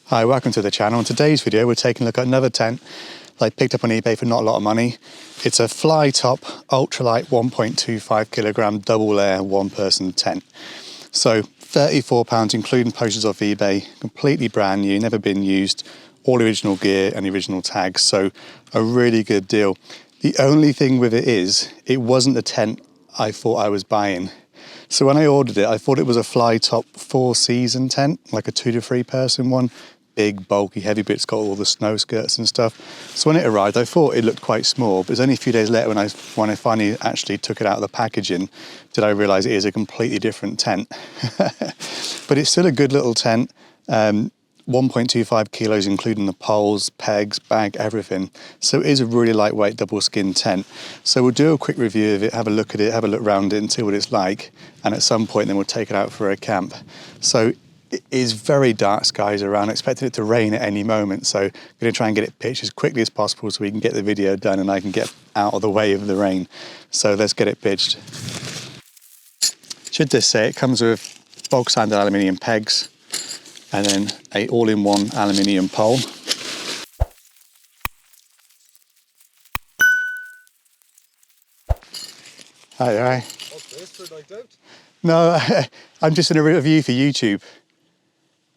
Hi, welcome to the channel. In today's video we're taking a look at another tent that I picked up on eBay for not a lot of money. It's a Flytop ultralight 1.25 kilogram double layer one person tent. So £34 including postage off eBay, completely brand new, never been used, all original gear and the original tags, so a really good deal. The only thing with it is, it wasn't the tent I thought I was buying. So when I ordered it, I thought it was a Flytop 4-season tent, like a 2 to 3 person one. Big, bulky, heavy bits, got all the snow skirts and stuff. So when it arrived, I thought it looked quite small, but it was only a few days later when I finally actually took it out of the packaging, did I realise it is a completely different tent. But it's still a good little tent. 1.25 kilos, including the poles, pegs, bag, everything. So it is a really lightweight double skin tent. So we'll do a quick review of it, have a look at it, have a look around it and see what it's like. And at some point then we'll take it out for a camp. So it is very dark skies around, expecting it to rain at any moment. So I'm going to try and get it pitched as quickly as possible so we can get the video done and I can get out of the way of the rain. So let's get it pitched. Should just say it comes with bog sanded aluminium pegs and then a all-in-one aluminium pole. Hi. What's this for night out? No, I'm just in a review for YouTube.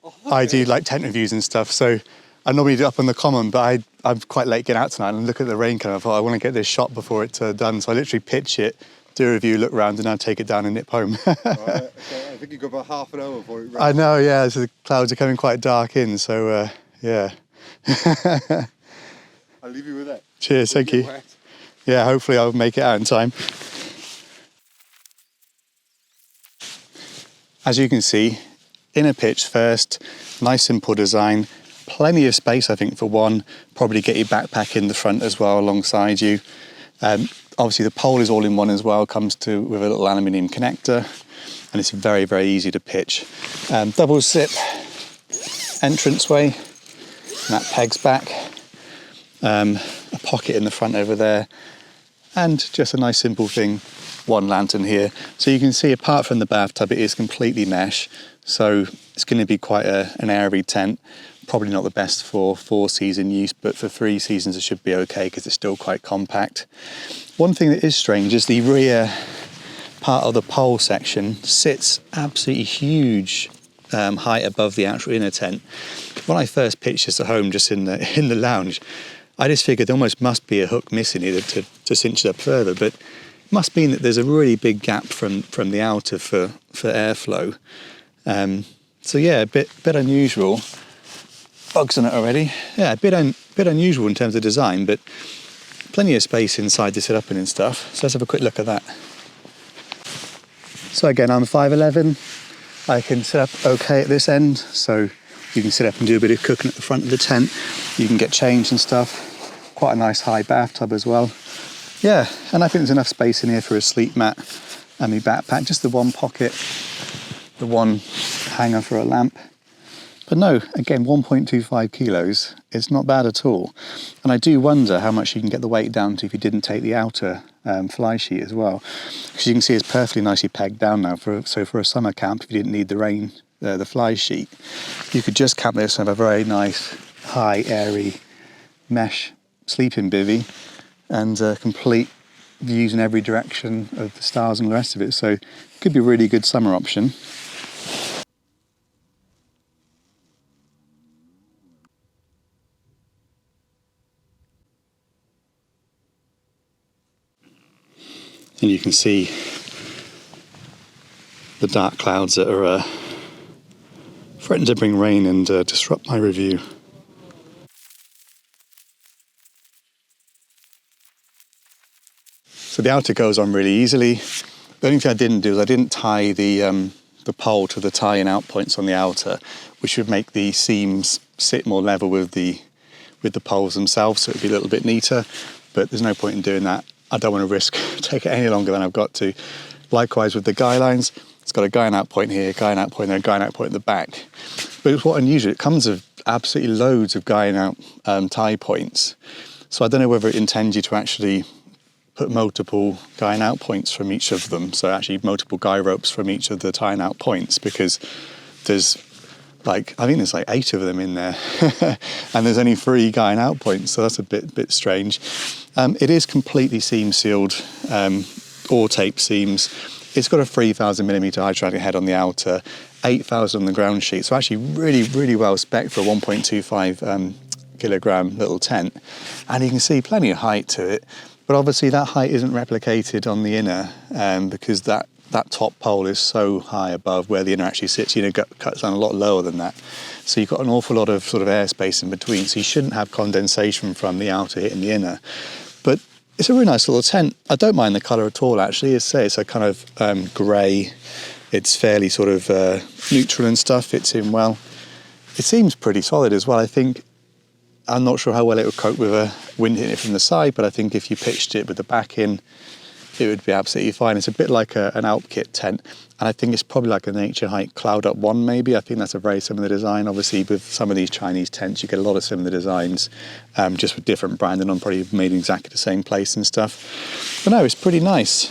Oh, okay. I do like tent reviews and stuff, so I normally do it up on the common, but I'm quite late getting out tonight and look at the rain coming. I thought I want to get this shot before it's done, so I literally pitch it, do a review, look around, and then take it down and nip home. Right, so I think you got about half an hour before it rains. I know, yeah, so the clouds are coming quite dark in, so yeah. I'll leave you with that. Cheers, thank you. Wet. Yeah, hopefully I'll make it out in time. As you can see, inner pitch first, nice simple design, plenty of space I think for one, probably get your backpack in the front as well alongside you. Obviously the pole is all in one as well, comes with a little aluminium connector and it's very, very easy to pitch. Double zip entranceway, and that pegs back, a pocket in the front over there and just a nice simple thing. One lantern here, so you can see apart from the bathtub it is completely mesh, so it's going to be quite an airy tent, probably not the best for 4-season use, but for 3 seasons it should be okay because it's still quite compact. One thing that is strange is the rear part of the pole section sits absolutely huge height above the actual inner tent. When I first pitched this at home just in the lounge, I just figured there almost must be a hook missing here to cinch it up further, but must mean that there's a really big gap from the outer for airflow. So yeah, a bit unusual. Bugs on it already. Yeah, a bit unusual in terms of design, but plenty of space inside to sit up in and stuff. So let's have a quick look at that. So again, I'm 5'11". I can sit up okay at this end, so you can sit up and do a bit of cooking at the front of the tent. You can get changed and stuff. Quite a nice high bathtub as well. Yeah, and I think there's enough space in here for a sleep mat and my backpack, just the one pocket, the one hanger for a lamp. But no, again, 1.25 kilos, it's not bad at all. And I do wonder how much you can get the weight down to if you didn't take the outer fly sheet as well. Because you can see it's perfectly nicely pegged down now, so for a summer camp, if you didn't need the fly sheet, you could just camp this and have a very nice, high, airy mesh sleeping bivvy, and complete views in every direction of the stars and the rest of it. So it could be a really good summer option. And you can see the dark clouds that are threatening to bring rain and disrupt my review. So the outer goes on really easily. The only thing I didn't do is I didn't tie the pole to the tie-in out points on the outer, which would make the seams sit more level with the poles themselves, so it'd be a little bit neater. But there's no point in doing that. I don't want to risk take it any longer than I've got to. Likewise with the guy lines, it's got a guy out point here, guy out point there, guy out point at the back. But it's what unusual. It comes with absolutely loads of guy out tie points. So I don't know whether it intends you to actually put multiple guy out points from each of them, so actually multiple guy ropes from each of the tying out points, because there's like, I think there's like 8 of them in there, and there's only 3 guy and out points, so that's a bit strange. It is completely seam sealed, or tape seams. It's got a 3,000mm hydraulic head on the outer, 8,000 on the ground sheet, so actually really well spec'd for a 1.25 kilogram little tent. And you can see plenty of height to it, but obviously that height isn't replicated on the inner, because that top pole is so high above where the inner actually sits, cuts down a lot lower than that. So you've got an awful lot of sort of airspace in between, so you shouldn't have condensation from the outer hitting the inner. But it's a really nice little tent. I don't mind the colour at all, actually. It's a kind of grey. It's fairly sort of neutral and stuff, fits in well. It seems pretty solid as well. I'm not sure how well it would cope with a wind hitting it from the side, but I think if you pitched it with the back in, it would be absolutely fine. It's a bit like an Alp kit tent, and I think it's probably like a Nature Hike Cloud Up 1 maybe. I think that's a very similar design. Obviously with some of these Chinese tents you get a lot of similar designs, just with different branding on, probably made in exactly the same place and stuff. But no, it's pretty nice.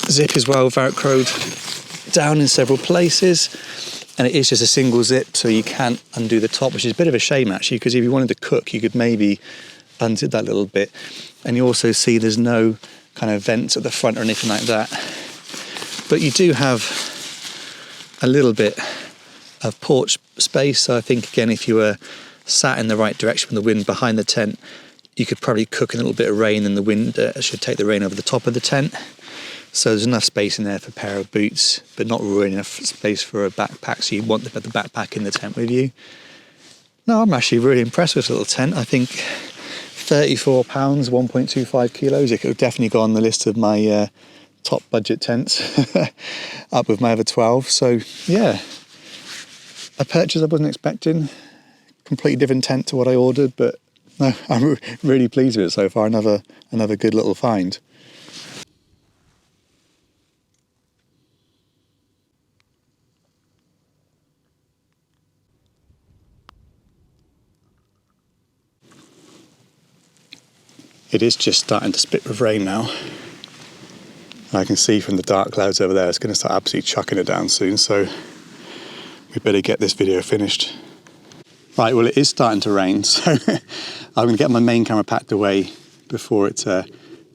Zip is well velcroed down in several places, and it is just a single zip, so you can't undo the top, which is a bit of a shame actually, because if you wanted to cook you could maybe unzip that little bit. And you also see there's no kind of vents at the front or anything like that, but you do have a little bit of porch space. So I think again, if you were sat in the right direction from the wind behind the tent, you could probably cook in a little bit of rain, and the wind should take the rain over the top of the tent. So there's enough space in there for a pair of boots, but not really enough space for a backpack, so you want to put the backpack in the tent with you. No, I'm actually really impressed with this little tent. I think £34, 1.25 kilos. It could definitely go on the list of my top budget tents, up with my other 12. So yeah, a purchase I wasn't expecting. Completely different tent to what I ordered, but no, I'm really pleased with it so far. Another good little find. It is just starting to spit with rain now. And I can see from the dark clouds over there, it's going to start absolutely chucking it down soon, so we better get this video finished. Right, well it is starting to rain, so I'm going to get my main camera packed away before it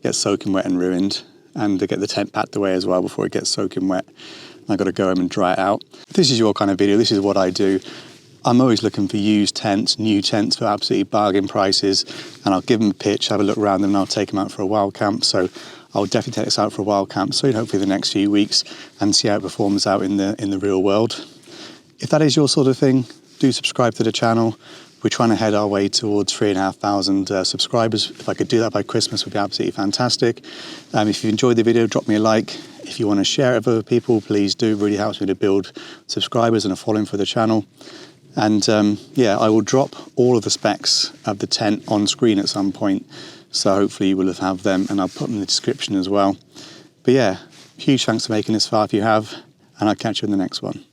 gets soaking wet and ruined, and to get the tent packed away as well before it gets soaking wet. I've got to go home and dry it out. If this is your kind of video, this is what I do. I'm always looking for used tents, new tents for absolutely bargain prices, and I'll give them a pitch, have a look around them, and I'll take them out for a wild camp. So I'll definitely take this out for a wild camp soon, hopefully the next few weeks, and see how it performs out in the real world. If that is your sort of thing, do subscribe to the channel. We're trying to head our way towards 3,500 subscribers. If I could do that by Christmas, it would be absolutely fantastic. If you enjoyed the video, drop me a like. If you want to share it with other people, please do. It really helps me to build subscribers and a following for the channel. And yeah, I will drop all of the specs of the tent on screen at some point, so hopefully you will have them, and I'll put them in the description as well. But yeah, huge thanks for making this far if you have, and I'll catch you in the next one.